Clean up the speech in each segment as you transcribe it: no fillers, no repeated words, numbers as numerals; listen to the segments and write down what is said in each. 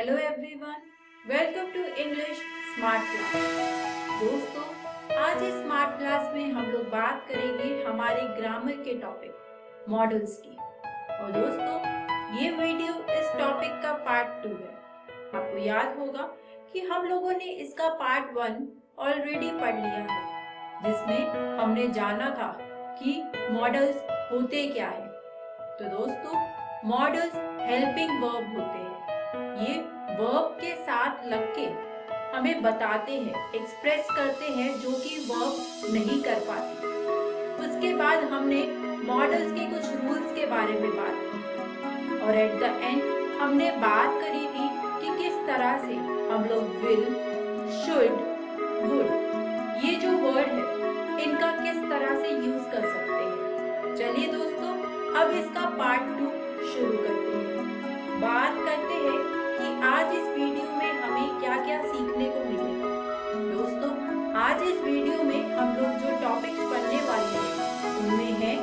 Hello everyone, welcome to English smart class. दोस्तों, आज इस स्मार्ट क्लास में हम लोग बात करेंगे हमारे ग्रामर के टॉपिक मॉडल्स की। और दोस्तों, ये वीडियो इस टॉपिक का पार्ट 2 है। आपको याद होगा कि हम लोगों ने इसका पार्ट 1 ऑलरेडी पढ़ लिया है, जिसमें हमने जाना था कि मॉडल्स होते क्या है। तो दोस्तों, मॉडल्स हेल्पिंग वर्ब होते हैं। ये वर्ब के साथ लग के हमें बताते हैं, एक्सप्रेस करते हैं जो कि वर्ब नहीं कर पाती। उसके बाद हमने मॉडल्स के कुछ रूल्स के बारे में बात की और एट द एंड हमने बात करी थी कि किस तरह से हम लोग विल, शुड, वुड, ये जो वर्ड है इनका किस तरह से यूज कर सकते हैं। चलिए दोस्तों, अब इसका पार्ट 2 शुरू करते हैं। बात करते हैं कि आज इस वीडियो में हमें क्या क्या सीखने को मिलेगा। दोस्तों, आज इस वीडियो में हम लोग जो टॉपिक्स पढ़ने वाले हैं उनमें है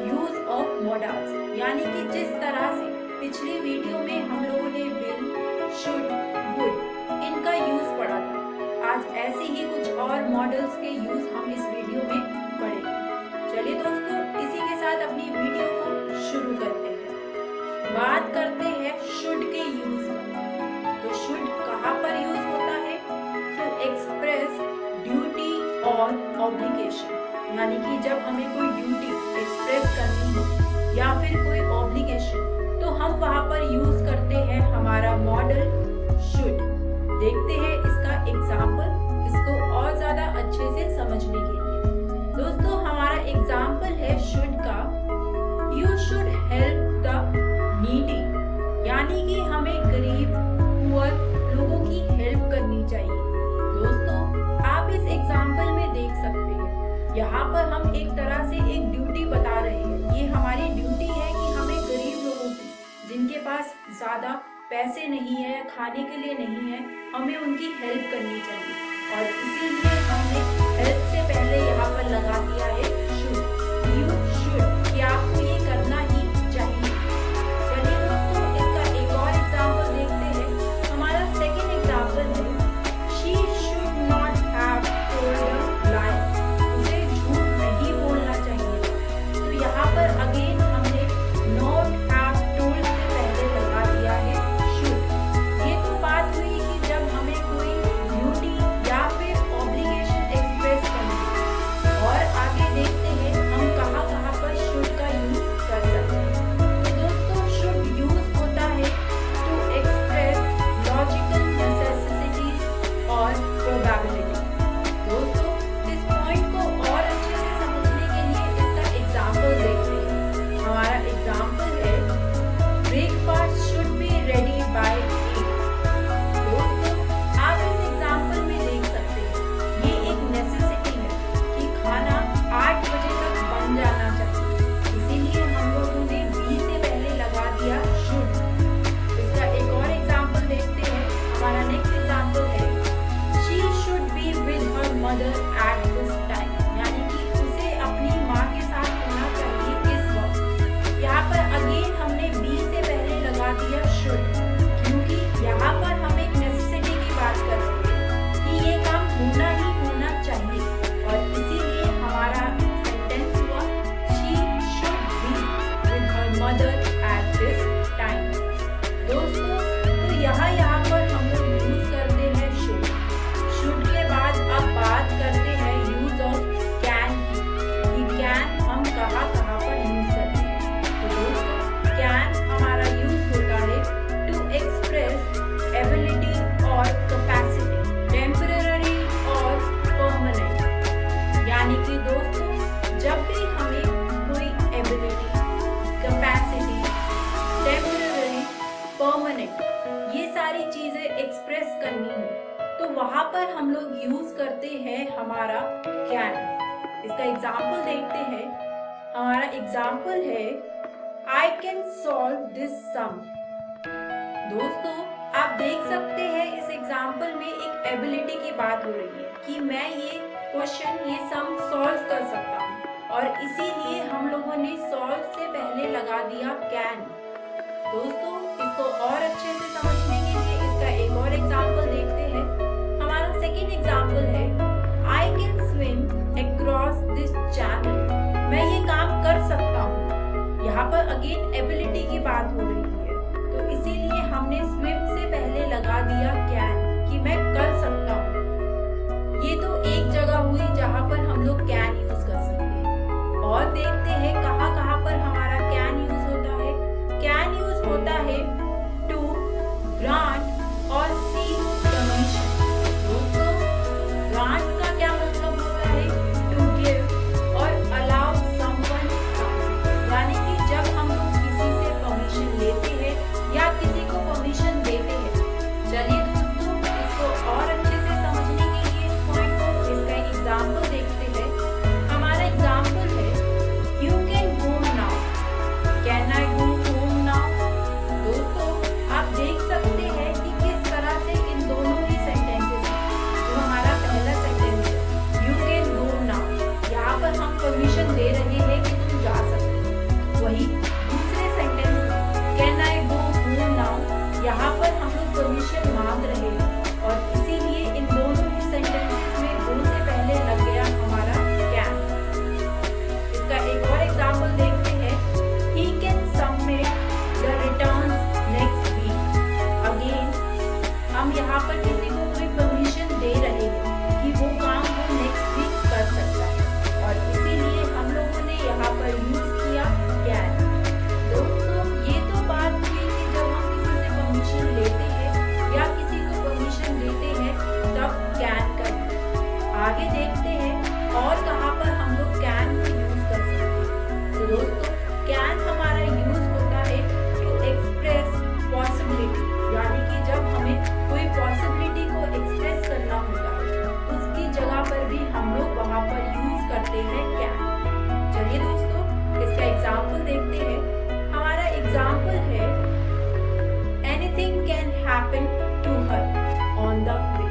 यूज ऑफ मॉडल्स, यानी कि जिस तरह से पिछली वीडियो में हम लोगों ने विल, शुड, वुड इनका यूज पढ़ा था, आज ऐसे ही कुछ और मॉडल्स के यूज हम इस वीडियो में पढ़ेंगे। चलिए दोस्तों, इसी के साथ अपनी वीडियो को शुरू करते हैं। बात करते हैं शुड के यूज पर। तो शुड कहाँ पर यूज होता है? टू एक्सप्रेस ड्यूटी और ऑब्लिगेशन, यानी कि जब हमें कोई ड्यूटी एक्सप्रेस करनी हो या फिर कोई ऑब्लिगेशन, तो हम वहाँ पर यूज करते हैं हमारा मॉडल शुड। देखते हैं इसका एग्जाम्पल, इसको और ज्यादा अच्छे से समझने के लिए। दोस्तों, हमारा एग्जाम्पल है शुड का, you should help the needy, यानी कि हमें गरीब, पुअर लोगों की हेल्प करनी चाहिए। दोस्तों, आप इस एग्जाम्पल में देख सकते हैं, यहाँ पर हम एक तरह से एक ड्यूटी बता रहे हैं। ये हमारी ड्यूटी है कि हमें गरीब लोगों की, जिनके पास ज्यादा पैसे नहीं है, खाने के लिए नहीं है, हमें उनकी हेल्प करनी चाहिए। और इसीलिए हमने हेल्प से पहले यहाँ पर लगा दिया है शुड, यू शुड, कि आपको ये करना ही चाहिए। चलिए दोस्तों, इसका एक और एग्जाम्पल देखते हैं। हमारा सेकंड एग्जाम्पल है she should not have told a lie, उसे झूठ नहीं बोलना चाहिए। तो यहाँ पर अगेन हमने नॉट हैव टोल्ड से पहले लगा दिया है शुड। ये तो बात हुई कि जब हमें कोई ड्यूटी या फिर ऑब्लिगेशन एक्सप्रेस करनी है। और आगे देखते हैं हम कहाँ कहाँ पर शुड का यूज कर सकते हैं। तो दोस्तों, शुड यूज होता है टू एक्सप्रेस लॉजिकल नेसेसिटीज और प्रोबेबिलिटी। दोस्तों, इस पॉइंट को और अच्छे से समझने के लिए इसका एग्जाम्पल देखते हैं। हमारा एग्जाम्पल है breakfast should be ready bye 8। दोस्तों, आप इस एग्जाम्पल में देख सकते हैं, ये एक नेसेसिटी है कि खाना 8 बजे तक बन जाना चाहिए। इसीलिए हम लोगों ने बी से पहले लगा दिया शुड। इसका एक और एग्जाम्पल देखते हैं। हमारा नेक्स्ट एग्जाम्पल है she should be with her mother at this time, यानी कि उसे अपनी माँ के साथ होना चाहिए इस वक्त। यहाँ पर अगेन हमने बी से पहले लगा दिया शुड, क्योंकि यहाँ पर हम एक नेसेसिटी की बात कर रहे हैं कि ये काम होना ही होना चाहिए। और इसीलिए हमारा सेंटेंस हुआ she should be with her mother at this time. दोस्तों, तो यहाँ पर हम लोग यूज करते हैं शुड। शुड के बाद अब बात करते हैं यूज ऑफ कैन की, कि कैन हम कहाँ कहाँ पर यूज करते हैं। तो दोस्तों, कैन हमारा यूज होता है टू एक्सप्रेस एबिलिटी और कैपेसिटी, टेम्पररी और परमानेंट। यानी कि दोस्तों, जब भी हमें कोई एबिलिटी, कैपेसिटी, टेम्पररी, परमानेंट ये सारी चीजें एक्सप्रेस करनी हो, तो वहां पर हम लोग यूज करते हैं हमारा कैन। इसका एग्जाम्पल देखते हैं। हमारा एग्जाम्पल है आई कैन सॉल्व दिस सम। दोस्तों, आप देख सकते हैं इस एग्जाम्पल में एक एबिलिटी की बात हो रही है कि मैं ये क्वेश्चन, ये सम सॉल्व कर सकता हूँ, और इसीलिए हम लोगों ने सॉल्व से पहले लगा दिया कैन। दोस्तों, इसको और अच्छे से समझने के लिए परमिशन मांग रहे हैं और इसीलिए इन दोनों ही सेंटेंसेस में वो से पहले लग गया हमारा कैन। इसका एक और एग्जांपल देखते हैं। He can submit the returns next week. Again, हम यहाँ पर किसी को कोई परमिशन दे रहे हैं कि वो काम वो नेक्स्ट वीक कर सकता है और इसीलिए हम लोगों ने यहाँ पर यूज किया कैन। दोस्तों, ये तो बात हुई कि जब हम किसी से परमिशन लेते हैं या किसी को परमिशन देते हैं तब कैन करते हैं। आगे देखते हैं और कहाँ पर हम लोग कैन को यूज कर सकते हैं। तो दोस्तों, कैन हमारा यूज होता है टू एक्सप्रेस पॉसिबिलिटी, यानी कि जब हमें कोई पॉसिबिलिटी को एक्सप्रेस करना होता है उसकी जगह पर भी हम लोग वहाँ पर यूज करते हैं कैन। चलिए दोस्तों, इसका एग्जाम्पल देखते हैं। हमारा एग्जाम्पल है anything can happen to her on the way.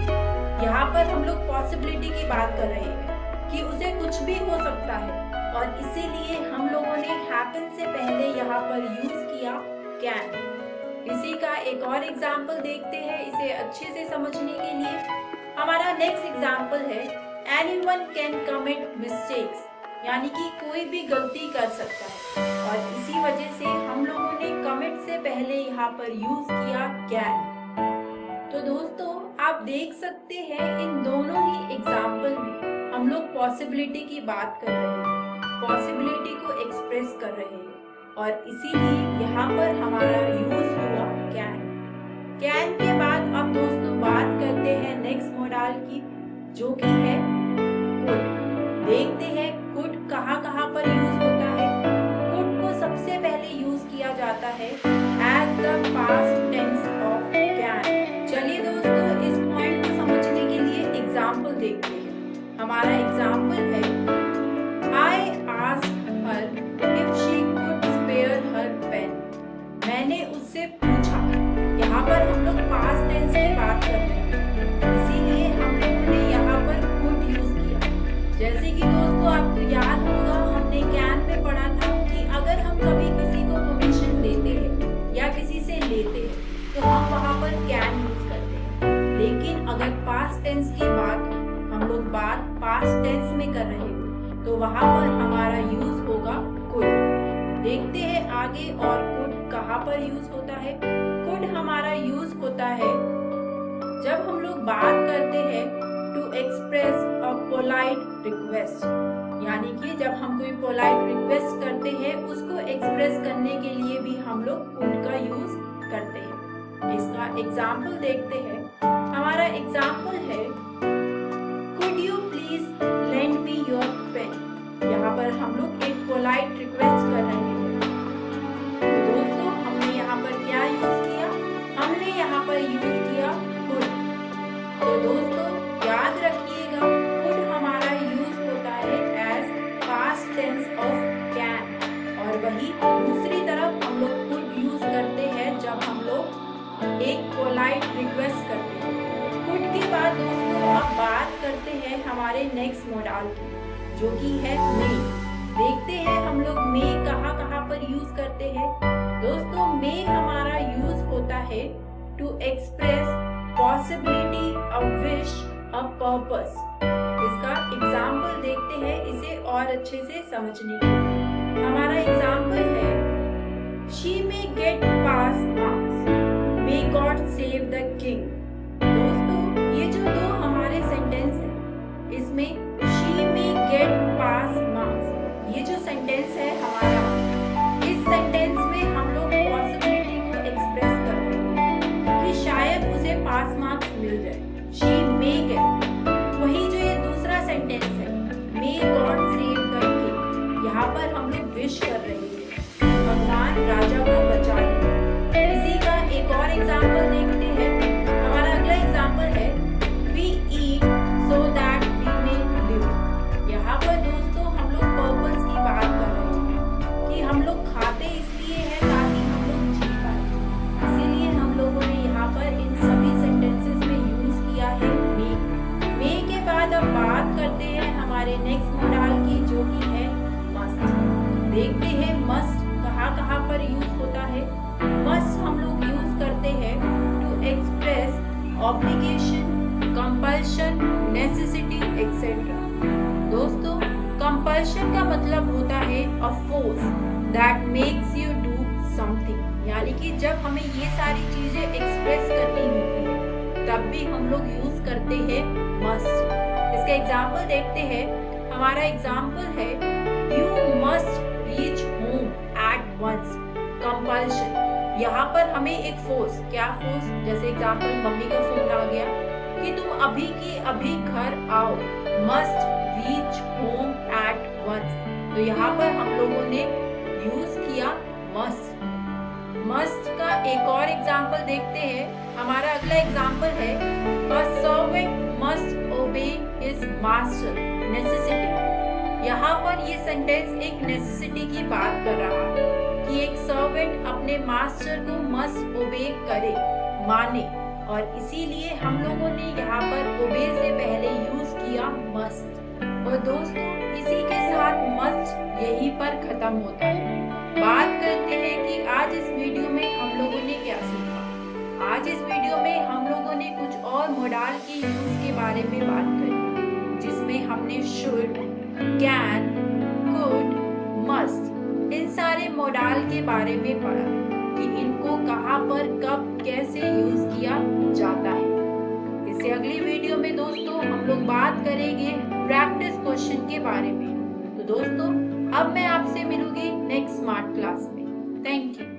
यहाँ पर हम लोग पॉसिबिलिटी की बात कर रहे हैं कि उसे कुछ भी हो सकता है और इसीलिए हम लोगों ने हैपन से पहले यहाँ पर यूज किया कैन। इसी का एक और एग्जाम्पल देखते हैं इसे अच्छे से समझने के लिए। हमारा नेक्स्ट एग्जाम्पल है एनीवन कैन कमिट मिस्टेक्स, यानी कि कोई भी गलती कर सकता है और इसी वजह से हम लोगों ने कमिट से पहले यहाँ पर यूज किया कैन। तो दोस्तों, आप देख सकते हैं इन दोनों ही एग्जाम्पल में हम लोग पॉसिबिलिटी की बात कर रहे हैं, पॉसिबिलिटी को एक्सप्रेस कर रहे हैं और इसीलिए यहाँ पर हमारा यूज हुआ कैन। कैन के बाद अब दोस्तों बात करते हैं नेक्स्ट मॉडल की, जो कि है कुड। देखते हैं कुड कहाँ कहाँ पर यूज होता है। कुड को सबसे पहले यूज किया जाता है as the past tense of can. चलिए दोस्तों, इस पॉइंट को समझने के लिए एग्जाम्पल देखते हैं। हमारा एग्जाम्पल है I asked her if she could spare her pen. मैंने उससे पूछा। यहाँ पर हम लोग पास्ट टेंस की बात कर रहे हैं, इसीलिए हम लोगों ने यहाँ पर could यूज किया। जैसे कि दोस्तों आपको याद होगा, हमने कैन में पढ़ा था कि अगर हम कभी किसी को परमिशन देते हैं या किसी से लेते हैं तो हम वहाँ पर कैन यूज करते हैं। लेकिन अगर पास्ट टेंस की बात हम लोग बात पास्ट टेंस में कर रहे हैं तो वहाँ पर हमारा यूज होगा कुड। देखते हैं आगे और कुड कहाँ पर यूज होता है। कुड हमारा यूज होता है जब हम लोग बात करते हैं to express a polite request, यानी कि जब हम कोई पोलाइट रिक्वेस्ट करते हैं उसको एक्सप्रेस करने के लिए भी हम लोग कुड का यूज करते हैं। इसका एग्जाम्पल देखते हैं। हमारा एग्जाम्पल है could you please lend me your pen. यहाँ पर हम लोग एक पोलाइट रिक्वेस्ट कर रहे हैं। तो दोस्तों, हमने यहाँ पर क्या यूज किया? हमने यहाँ पर यूज किया कुड। तो दोस्तों याद रखिएगा, कुड हमारा यूज होता है as past tense of can, और वही दूसरी तरफ हम लोग कुड यूज करते हैं जब हम लोग एक पोलाइट रिक्वेस्ट करते हैं। कुड के बाद दोस्तों अब बात करते हैं हमारे नेक्स्ट मॉडल की, जो कि है मे। देखते हैं हम लोग मे कहाँ कहाँ पर यूज करते हैं। दोस्तों, मे हमारा यूज होता है to express possibility, a wish, a purpose. इसका एग्जाम्पल देखते हैं इसे और अच्छे से समझने के लिए। हमारा एग्जाम्पल है she may gate pass marks, may God save the king. दोस्तों, ये जो दो हमारे सेंटेंस है, इसमें she may gate pass marks, ये जो सेंटेंस है हमारा, इस सेंटेंस में हम लोग पॉसिबिलिटी को एक्सप्रेस कर रहे हैं कि शायद उसे पास मार्क्स मिल जाए। She may gate. वही जो ये दूसरा सेंटेंस है, may God save the king, यहाँ पर हम लोग विश कर रहे हैं भगवान राजा को बचा ले। इसी का एक और एग्जाम्पल देखते हैं। हमारा अगला एग्जाम्पल है we eat so that we may live. यहाँ पर दोस्तों हम लोग पर्पस की बात कर रहे हैं कि हम लोग खाते इसलिए हैं ताकि हम लोग जी पाए, इसीलिए हम लोगों ने यहाँ पर इन सभी सेंटेंसेस में यूज किया है मे। मे के बाद अब बात करते हैं हमारे नेक्स्ट मॉडल की, जो कि है मस्ट। देखते हैं मस्ट कहाँ कहाँ पर यूज होता है। मस्ट हम लोग यूज करते हैं to express obligation, compulsion, necessity etcetera. दोस्तों, कंपल्शन का मतलब होता है a force that makes you do something, यानी कि जब हमें ये सारी चीजें एक्सप्रेस करनी होती है तब भी हम लोग यूज करते हैं मस्ट। इसका एग्जाम्पल देखते हैं। हमारा एग्जाम्पल है you must reach home at once, compulsion. यहाँ पर हमें एक फोर्स, क्या फोर्स, जैसे एग्जाम्पल मम्मी का फोन आ गया कि तुम अभी की अभी घर आओ, must reach home at once. तो यहाँ पर हम लोगों ने यूज किया मस्ट। मस्ट का एक और एग्जाम्पल देखते हैं। हमारा अगला एग्जाम्पल है अ सर्वेंट मस्ट ओबे हिज मास्टर, नेसेसिटी। यहाँ पर ये सेंटेंस एक नेसेसिटी की बात कर रहा है कि एक सर्वेंट अपने मास्टर को मस्ट ओबे करे, माने, और इसीलिए हम लोगों ने यहाँ पर ओबे से पहले यूज किया मस्ट। और दोस्तों, इसी के साथ मस्ट यहीं पर खत्म होता है। बात करते हैं कि आज इस वीडियो में हम लोगों ने क्या सीखा। आज इस वीडियो में हम लोगों ने कुछ और मोडाल के यूज के बारे में बात करी, जिसमें हमने शुड, कैन, कुड, मस्ट, इन सारे मोडाल के बारे में पढ़ा कि इनको कहाँ पर कब कैसे यूज किया जाता है। इससे अगली वीडियो में दोस्तों हम लोग बात करेंगे प्रैक्टिस क्वेश्चन के बारे में। तो दोस्तों, अब मैं आपसे मिलूंगी नेक्स्ट स्मार्ट क्लास में। Thank you.